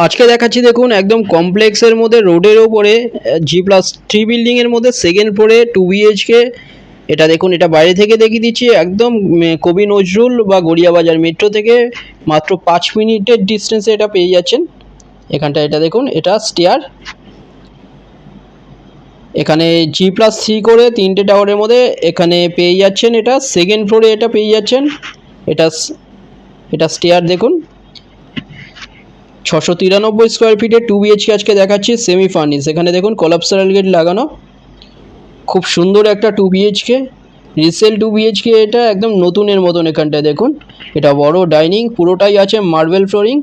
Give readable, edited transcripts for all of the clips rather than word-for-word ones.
আজকে দেখাচ্ছি দেখুন একদম কমপ্লেক্সের মধ্যে রোডের ওপরে G+3 বিল্ডিংয়ের মধ্যে সেকেন্ড ফ্লোরে 2 BHK। এটা দেখুন, এটা বাইরে থেকে দেখিয়ে দিচ্ছি একদম কবি নজরুল বা গড়িয়াবাজার মেট্রো থেকে মাত্র 5 মিনিটের ডিস্টেন্সে এটা পেয়ে যাচ্ছেন। এখানটা এটা দেখুন, এটা স্টেয়ার। এখানে G+3 করে 3টে টাওয়ারের মধ্যে এখানে পেয়ে যাচ্ছেন। এটা সেকেন্ড ফ্লোরে এটা পেয়ে যাচ্ছেন। এটা স্টেয়ার দেখুন, 693 স্কোয়ার ফিটে 2 BHK আজকে দেখাচ্ছি সেমি ফার্নিশ। এখানে দেখুন কলাপসারাল গেট লাগানো, খুব সুন্দর একটা 2 BHK রিসেল 2 BHK। এটা একদম নতুনের মতন। এখানটায় দেখুন, এটা বড় ডাইনিং, পুরোটাই আছে marble flooring,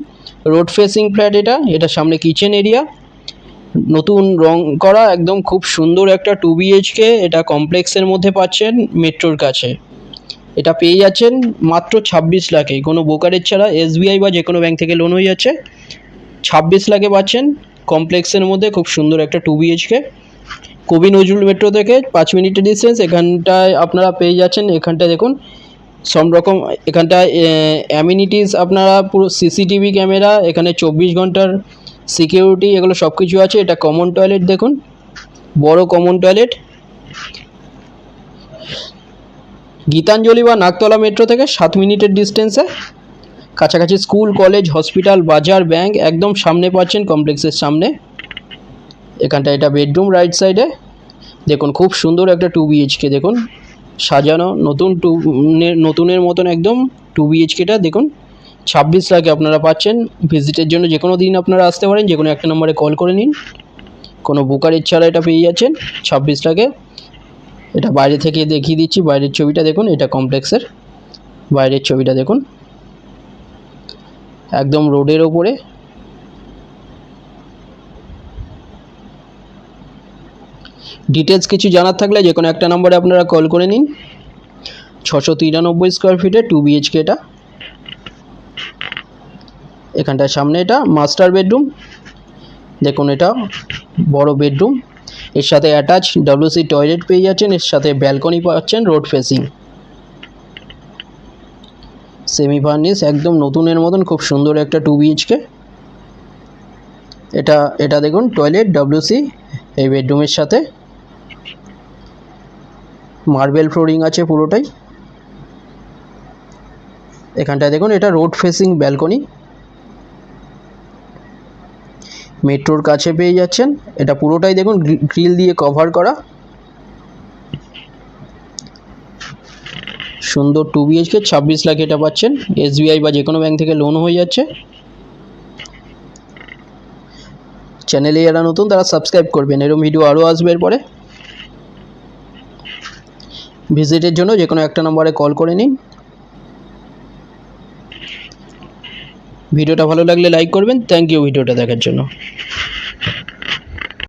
road facing flat. এটা সামনে কিচেন এরিয়া, নতুন রং করা, একদম খুব সুন্দর একটা 2 BHK। এটা কমপ্লেক্সের মধ্যে পাচ্ছেন, মেট্রোর কাছে। এটা পেয়ে যাচ্ছেন মাত্র 26 লাখে, কোনো ব্রোকারেজ ছাড়া। SBI বা যে কোনো ব্যাংক থেকে লোন হয়ে যাচ্ছে। 26 লাখে পাচ্ছেন কমপ্লেক্সের মধ্যে খুব সুন্দর একটা 2 BHK। কবি নজরুল মেট্রো থেকে 5 মিনিটের ডিস্টেন্স। এখানটায় আপনারা পেয়ে যাচ্ছেন, এখানটায় দেখুন সব রকম, এখানটায় অ্যামিনিটিস আপনারা পুরো CCTV ক্যামেরা, এখানে 24 ঘন্টার সিকিউরিটি, এগুলো সব কিছু আছে। এটা কমন টয়লেট দেখুন, বড় কমন টয়লেট। গীতাঞ্জলি বা নাগতলা মেট্রো থেকে 7 মিনিটের ডিস্টেন্সে, কাছাকাছি স্কুল, কলেজ, হসপিটাল, বাজার, ব্যাংক একদম সামনে পাচ্ছেন, কমপ্লেক্সের সামনে। এখানটা এটা বেডরুম রাইট সাইডে দেখুন, খুব সুন্দর একটা 2 BHK দেখুন, সাজানো নতুনের মতন একদম 2 BHKটা দেখুন। 26 লাখে আপনারা পাচ্ছেন। ভিজিটের জন্য যে কোনো দিন আপনারা আসতে পারেন, যে কোনো একটা নম্বরে কল করে নিন, কোনো ব্রোকারেজ ছাড়া এটা পেয়ে যাচ্ছেন 26 লাখে। এটা বাইরে থেকে দেখিয়ে দিচ্ছি, বাইরের ছবিটা দেখুন, এটা কমপ্লেক্সের বাইরের ছবিটা দেখুন, একদম রোডের ওপরে। ডিটেলস কিছু জানার থাকলে যে কোনো একটা নম্বরে আপনারা কল করে নিন। 693 স্কোয়ার ফিটে 2 BHK এটা। এখানটার সামনে এটা মাস্টার বেডরুম দেখুন, এটা বড় বেডরুম, এর সাথে অ্যাটাচ WC টয়লেট পেয়ে যাচ্ছেন, এর সাথে ব্যালকনি পাচ্ছেন রোড ফেসিং, সেমি ফার্নিশ একদম নতুনের মতন, খুব সুন্দর একটা 2 BHK। এটা দেখুন টয়লেট WC এই বেডরুমের সাথে, মার্বেল ফ্লোরিং আছে পুরোটাই। এখানটায় দেখুন, এটা রোড ফেসিং ব্যালকনি, মেট্রোর কাছে পেয়ে যাচ্ছেন। এটা পুরোটাই দেখুন গ্রিল দিয়ে কভার করা, সুন্দর 2 BHK। 26 লাখে এটা পাচ্ছেন। SBI বা যে কোনো ব্যাংক থেকে লোন হয়ে যাচ্ছে। চ্যানেলে যারা নতুন তারা সাবস্ক্রাইব করবেন, এরকম ভিডিও আরও আসবে এরপরে। ভিজিটের জন্য যে কোনো একটা নম্বরে কল করে নিন। ভিডিওটা ভালো লাগলে লাইক করবেন। থ্যাংক ইউ ভিডিওটা দেখার জন্য।